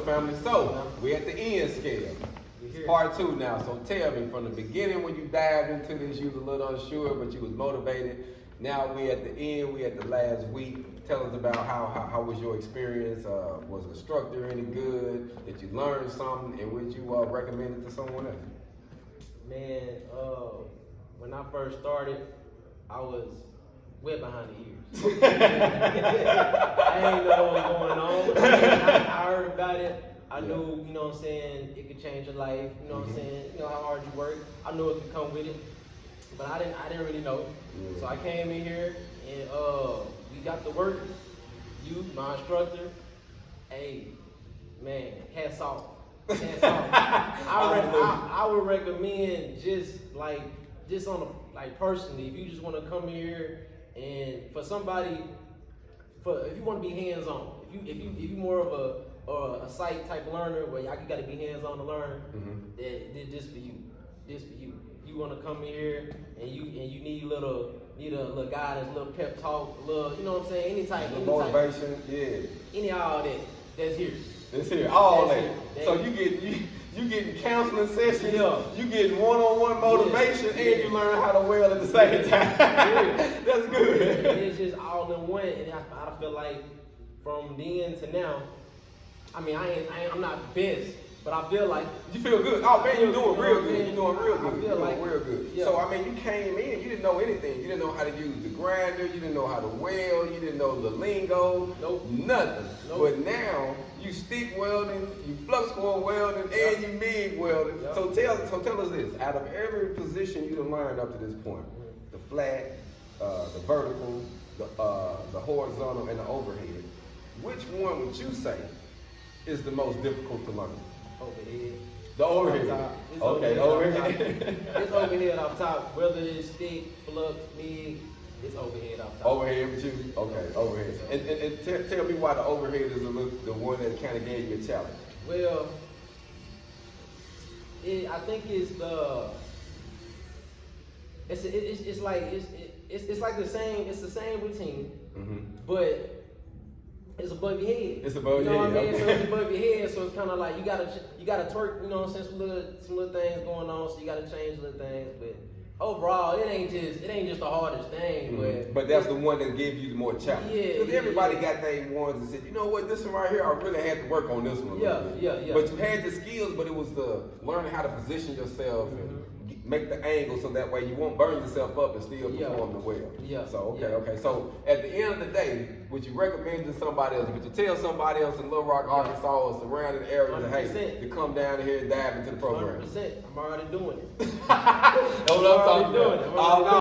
family. So, we're at the end scale. It's part 2 now. So tell me, from the beginning when you dived into this, you was a little unsure, but you was motivated. Now we at the end, we at the last week. Tell us about how was your experience? Was the instructor any good? Did you learn something? And would you recommend it to someone else? Man, when I first started, I was wet behind the ears. I ain't know what was going on. I heard about it. I knew, you know what I'm saying, it could change your life. You know what I'm saying? You know how hard you work. I knew it could come with it, but I didn't really know. So I came in here and we got to work. You, my instructor, hey, man, hats off. Hats off. I would recommend just on a, like personally, if you just want to come here and for somebody, if you want to be hands-on, if you more of a site type learner where you got to be hands-on to learn, then this for you. This for you. If you want to come here and you need a little guidance, a little pep talk, a little, you know what I'm saying, any type motivation, any all that, that's here. That's here, all that. So you getting counseling sessions, you getting one-on-one motivation, and you learn how to weld at the same time. That's good. It's just all in one, and I feel like from then to now, I mean, I'm not the best, but I feel like you feel good. Oh man, you're doing real good. You're doing real good. I feel like real good. Yeah. So I mean, you came in, you didn't know anything. You didn't know how to use the grinder. You didn't know how to weld. You didn't know the lingo. Nope. Nothing. Nope. But now you stick welding, you flux core welding, and you MIG welding. Yep. So tell us this: out of every position you done learned up to this point, the flat, the vertical, the horizontal, and the overhead, which one would you say is the most difficult to learn? Overhead. The overhead. Okay, overhead. It's overhead off top. Whether it's stick, flux, MIG, it's overhead off top. Overhead with you? Okay, overhead. And tell me why the overhead is the one that kind of gave you a challenge. Well, I think it's like the same routine, but it's above your head. It's above your head. You know what I mean? So it's above your head. So it's kind of like you gotta twerk. You know what I'm saying? Some little things going on. So you gotta change little things. But overall, it ain't just the hardest thing. But that's the one that gave you the more challenge. Yeah. Because everybody got their ones and said, you know what, this one right here, I really had to work on this one. Yeah. But you had the skills, but it was the learning how to position yourself and make the angle so that way you won't burn yourself up and still perform the weld. Yeah. So okay. So at the end of the day, would you recommend to somebody else? Would you tell somebody else in Little Rock, Arkansas, or surrounding areas, hey, to come down here and dive into the program? 100%. I'm already doing it. That's what I'm talking about.